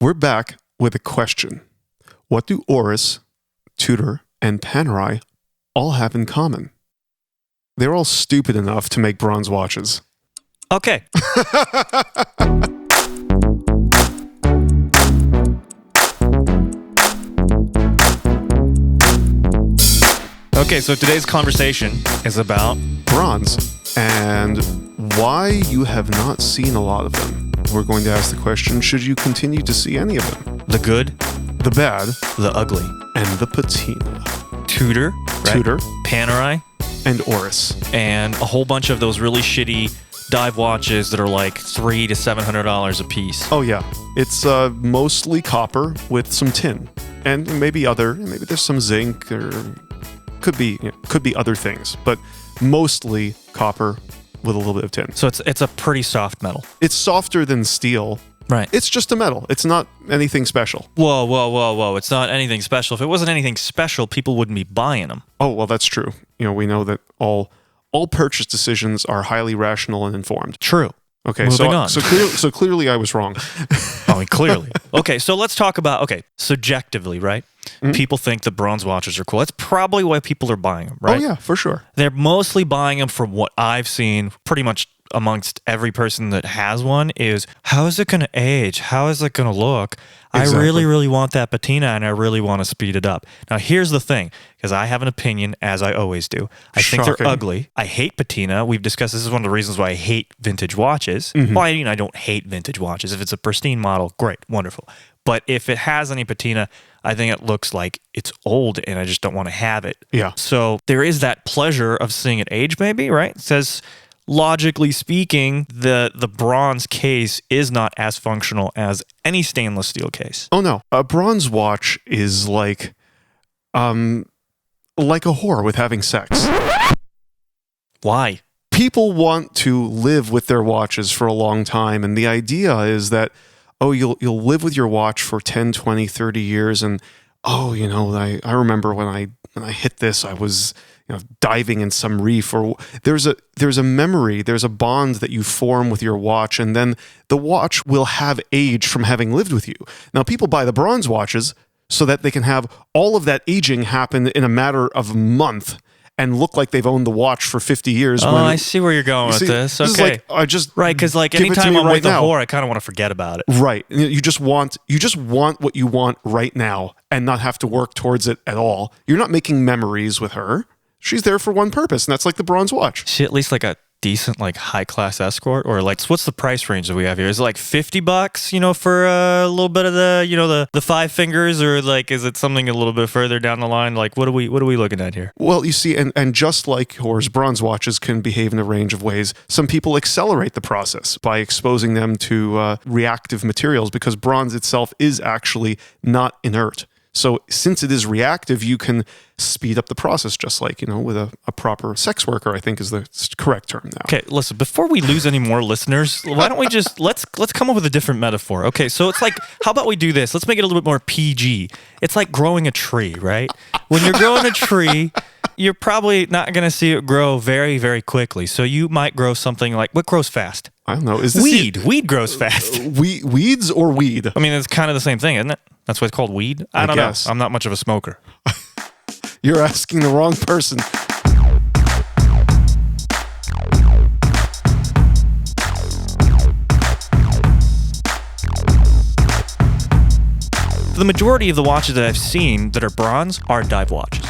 We're back with a question. What do Oris, Tudor, and Panerai all have in common? They're all stupid enough to make bronze watches. Okay. Okay, so today's conversation is about bronze and why you have not seen a lot of them. We're going to ask the question, should you continue to see any of them? the good, The bad, the ugly, and the patina. Tudor, right? Tudor, Panerai, and Oris. and a whole bunch of those really shitty dive watches that are like $300 to $700 a piece. Oh yeah, it's mostly copper with some tin, and maybe there's some zinc, or could be other things, but mostly copper with a little bit of tin. So it's a pretty soft metal. It's softer than steel. Right. It's just a metal. It's not anything special. Whoa. It's not anything special. If it wasn't anything special, people wouldn't be buying them. Oh, well, that's true. We know that all purchase decisions are highly rational and informed. True. Okay, Moving on. So clearly I was wrong. Clearly. Okay, so let's talk about, subjectively, right? Mm-hmm. People think the bronze watches are cool. That's probably why people are buying them, right? Oh yeah, for sure. They're mostly buying them from what I've seen pretty much amongst every person that has one is, how is it going to age? How is it going to look? Exactly. I really, really want that patina and I really want to speed it up. Now, here's the thing, because I have an opinion, as I always do. I think Shocking. they're ugly. I hate patina. We've discussed this is one of the reasons why I hate vintage watches. Mm-hmm. Well, I don't hate vintage watches. If it's a pristine model, great, wonderful. But if it has any patina, I think it looks like it's old and I just don't want to have it. Yeah. So there is that pleasure of seeing it age, maybe, right? It says, logically speaking, the bronze case is not as functional as any stainless steel case. Oh no, a bronze watch is like a whore with having sex. Why? People want to live with their watches for a long time, and the idea is that, you'll live with your watch for 10, 20, 30 years, and I remember when I hit this, I was diving in some reef, or there's a memory, there's a bond that you form with your watch, and then the watch will have aged from having lived with you. Now, people buy the bronze watches so that they can have all of that aging happen in a matter of a month and look like they've owned the watch for 50 years. Oh, I see where you're going with this. Okay. Is like, right, because give it to anytime me I'm right with a now. whore, I kind of want to forget about it. Right. You just want what you want right now and not have to work towards it at all. You're not making memories with her. She's there for one purpose, and that's like the bronze watch. Is she at least like a decent, like high-class escort? Or like, what's the price range that we have here? Is it like $50, for a little bit of the five fingers? Or like, is it something a little bit further down the line? Like, what are we looking at here? Well, you see, and just like whores, bronze watches can behave in a range of ways. Some people accelerate the process by exposing them to reactive materials, because bronze itself is actually not inert. So since it is reactive, you can speed up the process, just like, with a proper sex worker, I think is the correct term now. Okay, listen, before we lose any more listeners, why don't we just, let's come up with a different metaphor. Okay, so it's like, how about we do this? Let's make it a little bit more PG. It's like growing a tree, right? When you're growing a tree, you're probably not going to see it grow very, very quickly. So you might grow something like, what grows fast? I don't know. Is this weed? Weed grows fast. Weeds or weed? I mean, it's kind of the same thing, isn't it? That's why it's called weed? I don't guess. know. I'm not much of a smoker. You're asking the wrong person. The majority of the watches that I've seen that are bronze are dive watches.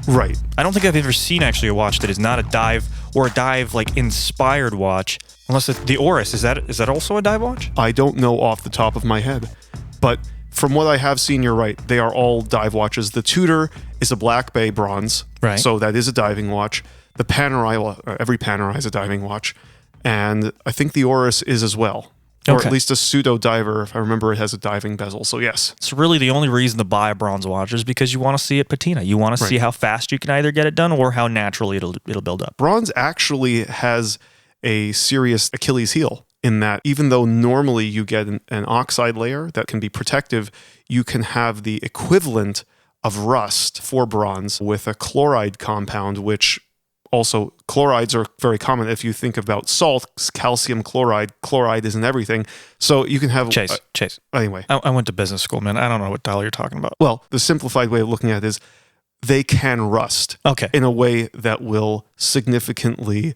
Right. I don't think I've ever seen actually a watch that is not a dive or a dive like inspired watch, unless it's the Oris. Is that also a dive watch? I don't know off the top of my head, but from what I have seen, you're right. They are all dive watches. The Tudor is a Black Bay bronze, right? So that is a diving watch. The Panerai, every Panerai is a diving watch, and I think the Oris is as well. Or at least a pseudo diver, if I remember, it has a diving bezel. So yes, it's really the only reason to buy a bronze watch is because you want to see it patina. You want to see how fast you can either get it done or how naturally it'll build up. Bronze actually has a serious Achilles heel in that even though normally you get an oxide layer that can be protective, you can have the equivalent of rust for bronze with a chloride compound, which also chlorides are very common. If you think about salts, calcium chloride, chloride is in everything. So you can have... Chase. Anyway. I went to business school, man. I don't know what the hell you're talking about. Well, the simplified way of looking at it is they can rust in a way that will significantly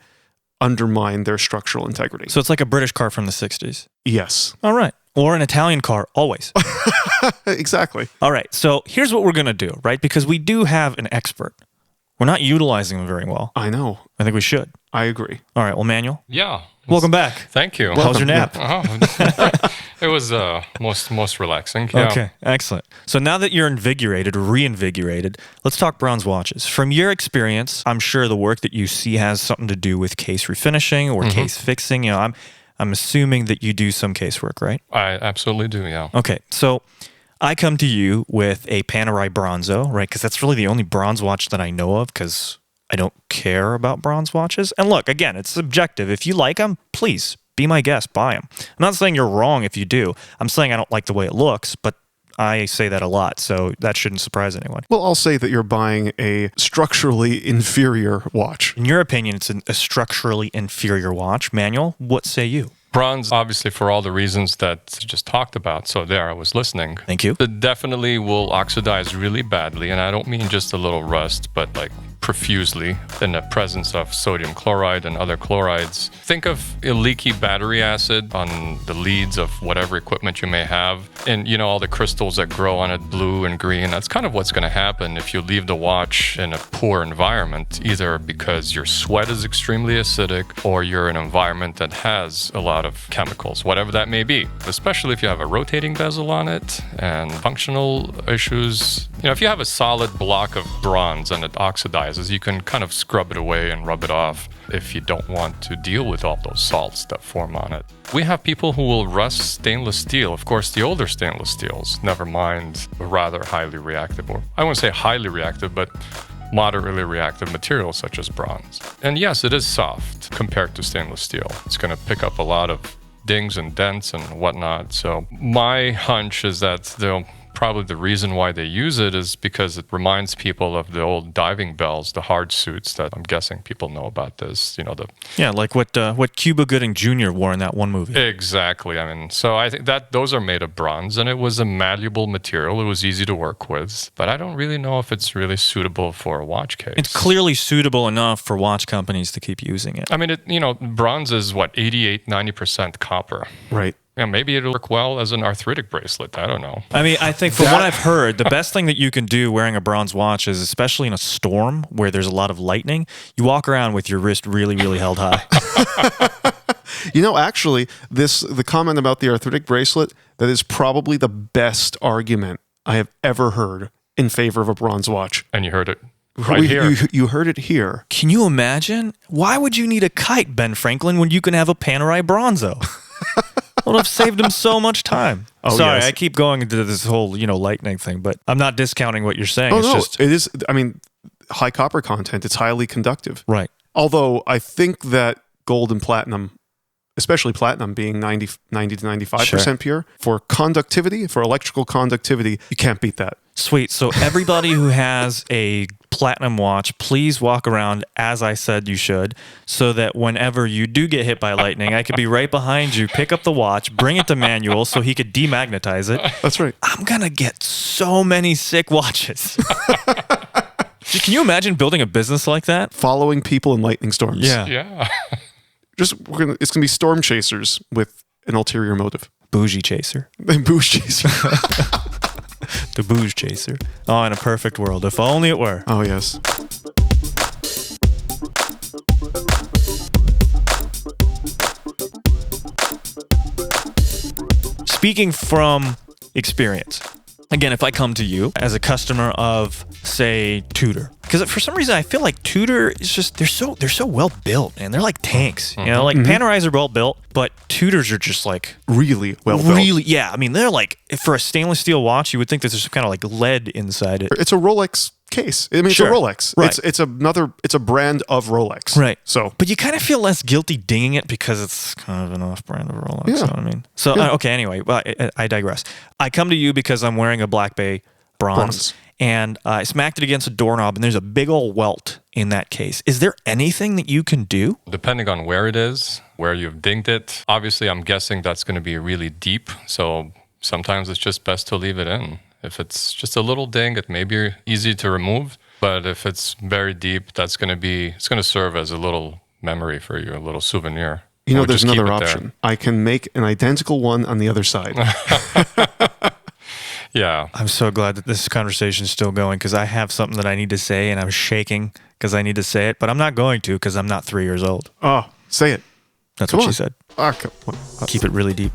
undermine their structural integrity. So it's like a British car from the 60s. Yes. All right. Or an Italian car, always. Exactly. All right. So here's what we're going to do, right? Because we do have an expert. We're not utilizing them very well. I know. I think we should. I agree. All right. Well, Manuel. Yeah. Welcome back. Thank you. How was your nap? It was most relaxing. Yeah. Okay, excellent. So now that you're invigorated, reinvigorated, let's talk bronze watches. From your experience, I'm sure the work that you see has something to do with case refinishing or case fixing. You know, I'm assuming that you do some case work, right? I absolutely do. Yeah. Okay, so I come to you with a Panerai Bronzo, right? Because that's really the only bronze watch that I know of, because I don't care about bronze watches. And look, again, it's subjective. If you like them, please be my guest, buy them. I'm not saying you're wrong if you do. I'm saying I don't like the way it looks, but I say that a lot, so that shouldn't surprise anyone. Well, I'll say that you're buying a structurally inferior watch. In your opinion, it's a structurally inferior watch. Manuel, what say you? Bronze, obviously, for all the reasons that you just talked about. So there, I was listening. Thank you. It definitely will oxidize really badly. And I don't mean just a little rust, but like profusely in the presence of sodium chloride and other chlorides. Think of a leaky battery acid on the leads of whatever equipment you may have. And, you know, all the crystals that grow on it, blue and green. That's kind of what's going to happen if you leave the watch in a poor environment, either because your sweat is extremely acidic or you're in an environment that has a lot of chemicals, whatever that may be, especially if you have a rotating bezel on it and functional issues. You know, if you have a solid block of bronze and it oxidizes, you can kind of scrub it away and rub it off if you don't want to deal with all those salts that form on it. We have people who will rust stainless steel. Of course, the older stainless steels, never mind rather highly reactive, or I wouldn't say highly reactive, but moderately reactive materials such as bronze. And yes, it is soft compared to stainless steel. It's going to pick up a lot of dings and dents and whatnot. So my hunch is that probably the reason why they use it is because it reminds people of the old diving bells, the hard suits that I'm guessing people know about this. You know, like what Cuba Gooding Jr. wore in that one movie. Exactly. I mean, so I think that those are made of bronze, and it was a malleable material. It was easy to work with, but I don't really know if it's really suitable for a watch case. It's clearly suitable enough for watch companies to keep using it. I mean, bronze is what, 90% copper. Right. Yeah, maybe it'll work well as an arthritic bracelet. I don't know. I mean, I think from what I've heard, the best thing that you can do wearing a bronze watch is, especially in a storm where there's a lot of lightning, you walk around with your wrist really, really held high. You know, actually, the comment about the arthritic bracelet, that is probably the best argument I have ever heard in favor of a bronze watch. And you heard it right here. You heard it here. Can you imagine? Why would you need a kite, Ben Franklin, when you can have a Panerai Bronzo? Would have saved him so much time. Oh, sorry, yes. I keep going into this whole, lightning thing, but I'm not discounting what you're saying. It is. I mean, high copper content. It's highly conductive. Right. Although I think that gold and platinum, especially platinum being 90 to 95% pure, for conductivity, for electrical conductivity, you can't beat that. Sweet. So everybody who has a platinum watch, please walk around as I said you should, so that whenever you do get hit by lightning, I could be right behind you, pick up the watch, bring it to Manuel so he could demagnetize it. That's right. I'm going to get so many sick watches. Can you imagine building a business like that? Following people in lightning storms. Yeah. It's going to be storm chasers with an ulterior motive. Bougie chaser. Bougie chaser. The bouge chaser. Oh, in a perfect world. If only it were. Oh, yes. Speaking from experience, again, if I come to you as a customer of, say, Tudor, because for some reason I feel like Tudor is just they're so well built, and they're like tanks. You know, like Panerais are well built, but Tudors are just like really well built. Really, yeah. I mean, they're like, for a stainless steel watch, you would think that there's some kind of like lead inside it. It's a Rolex case. I mean, it's a Rolex. Right. It's a brand of Rolex. Right. So, but you kind of feel less guilty dinging it because it's kind of an off-brand of Rolex. Yeah. You know what I mean? So, okay. Anyway, well, I digress. I come to you because I'm wearing a Black Bay bronze. And I smacked it against a doorknob, and there's a big old welt in that case. Is there anything that you can do? Depending on where it is, where you've dinged it, obviously I'm guessing that's going to be really deep. So sometimes it's just best to leave it in. If it's just a little ding, it may be easy to remove. But if it's very deep, it's going to serve as a little memory for you, a little souvenir. You know, there's another option. I can make an identical one on the other side. Yeah. I'm so glad that this conversation is still going because I have something that I need to say and I'm shaking because I need to say it, but I'm not going to because I'm not 3 years old. Oh, say it. That's what she said. Come on. Keep it really deep.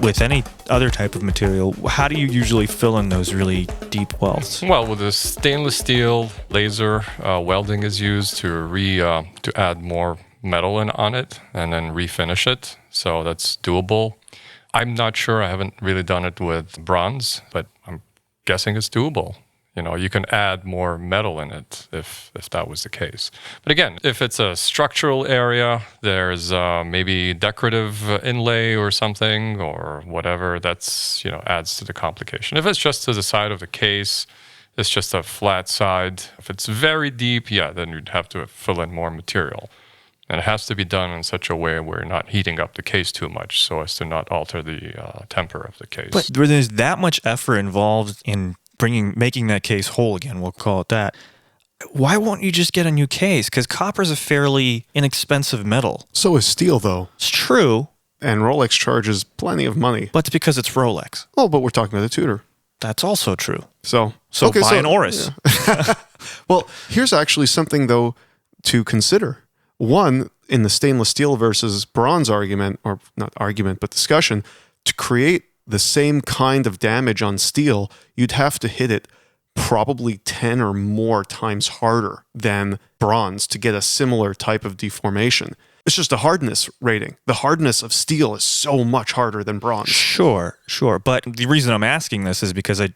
With any other type of material, how do you usually fill in those really deep welds? Well, with the stainless steel laser, welding is used to add more metal on it and then refinish it. So that's doable. I'm not sure. I haven't really done it with bronze, but I'm guessing it's doable. You know, you can add more metal in it if that was the case. But again, if it's a structural area, there's maybe decorative inlay or something or whatever, that's, adds to the complication. If it's just to the side of the case, it's just a flat side. If it's very deep, then you'd have to fill in more material. And it has to be done in such a way where you're not heating up the case too much so as to not alter the temper of the case. But there's that much effort involved in making that case whole again, we'll call it that. Why won't you just get a new case? Because copper's a fairly inexpensive metal. So is steel, though. It's true. And Rolex charges plenty of money. But it's because it's Rolex. Oh, but we're talking about a Tudor. That's also true. So buy an Oris. Yeah. Well, here's actually something, though, to consider. One, in the stainless steel versus bronze argument, or not argument, but discussion, to create the same kind of damage on steel, you'd have to hit it probably 10 or more times harder than bronze to get a similar type of deformation. It's just a hardness rating. The hardness of steel is so much harder than bronze. Sure. But the reason I'm asking this is because I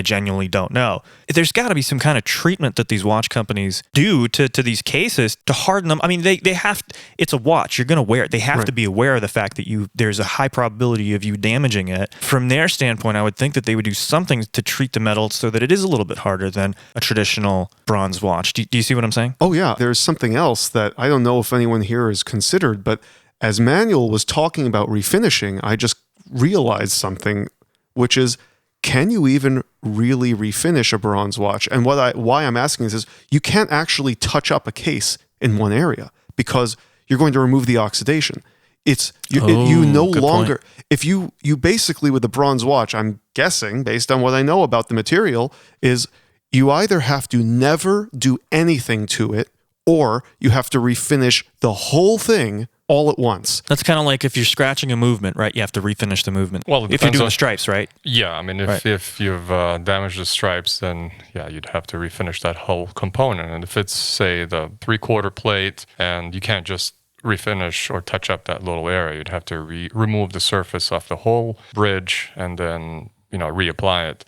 genuinely don't know. There's got to be some kind of treatment that these watch companies do to these cases to harden them. I mean, they have. It's a watch. You're going to wear it. They have to be aware of the fact that there's a high probability of you damaging it. From their standpoint, I would think that they would do something to treat the metal so that it is a little bit harder than a traditional bronze watch. Do you see what I'm saying? Oh, yeah. There's something else that I don't know if anyone here has considered, but as Manuel was talking about refinishing, I just realized something, which is, can you even really refinish a bronze watch? And why I'm asking this is you can't actually touch up a case in one area because you're going to remove the oxidation. You no longer, if you basically with a bronze watch, I'm guessing based on what I know about the material, is you either have to never do anything to it or you have to refinish the whole thing all at once. That's kind of like if you're scratching a movement, right? You have to refinish the movement. Well, if you're doing stripes, right? Yeah, I mean, if you've damaged the stripes, then you'd have to refinish that whole component. And if it's, say, the 3/4 plate, and you can't just refinish or touch up that little area, you'd have to remove the surface of the whole bridge and then reapply it.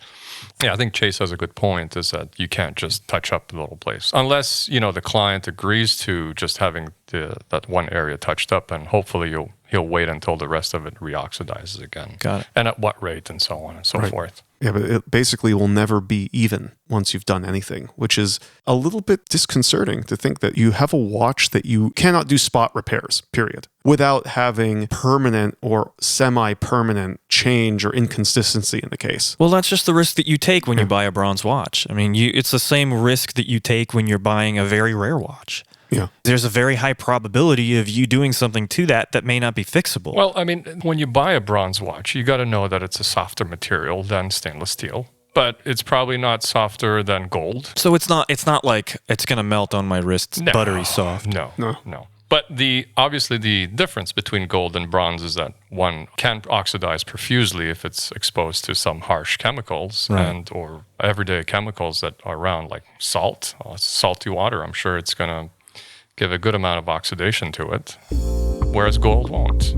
Yeah, I think Chase has a good point, is that you can't just touch up the little place unless, the client agrees to just having that one area touched up, and hopefully he'll wait until the rest of it reoxidizes again. Got it. And at what rate and so on and so forth. Yeah, but it basically will never be even once you've done anything, which is a little bit disconcerting to think that you have a watch that you cannot do spot repairs, period, without having permanent or semi-permanent change or inconsistency in the case. Well, that's just the risk that you take when you buy a bronze watch. I mean, it's the same risk that you take when you're buying a very rare watch. Yeah. There's a very high probability of you doing something to that may not be fixable. Well, I mean, when you buy a bronze watch, you got to know that it's a softer material than stainless steel, but it's probably not softer than gold. So it's not like it's going to melt on my wrists, buttery soft. No. But obviously the difference between gold and bronze is that one can oxidize profusely if it's exposed to some harsh chemicals or everyday chemicals that are around, like salt, salty water. I'm sure it's going to give a good amount of oxidation to it, whereas gold won't.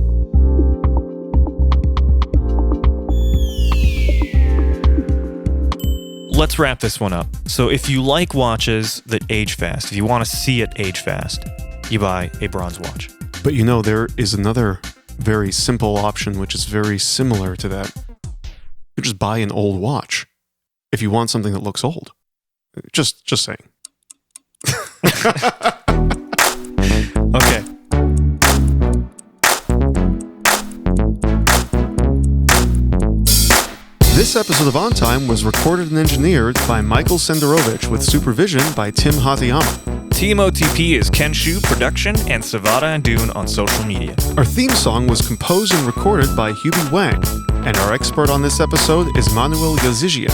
Let's wrap this one up. So if you like watches that age fast, if you want to see it age fast, you buy a bronze watch. But you know, there is another very simple option which is very similar to that. You just buy an old watch if you want something that looks old. Just saying. Okay. This episode of On Time was recorded and engineered by Michael Senderovich with supervision by Tim Hatayama. Team OTP is Kenshu Production and Savada and Dune on social media. Our theme song was composed and recorded by Hubie Wang, and our expert on this episode is Manuel Yazijian.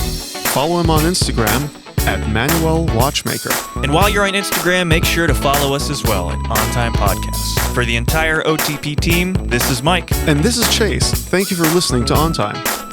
Follow him on Instagram at Manuel Watchmaker. And while you're on Instagram, make sure to follow us as well at On Time Podcasts. For the entire OTP team, this is Mike. And this is Chase. Thank you for listening to On Time.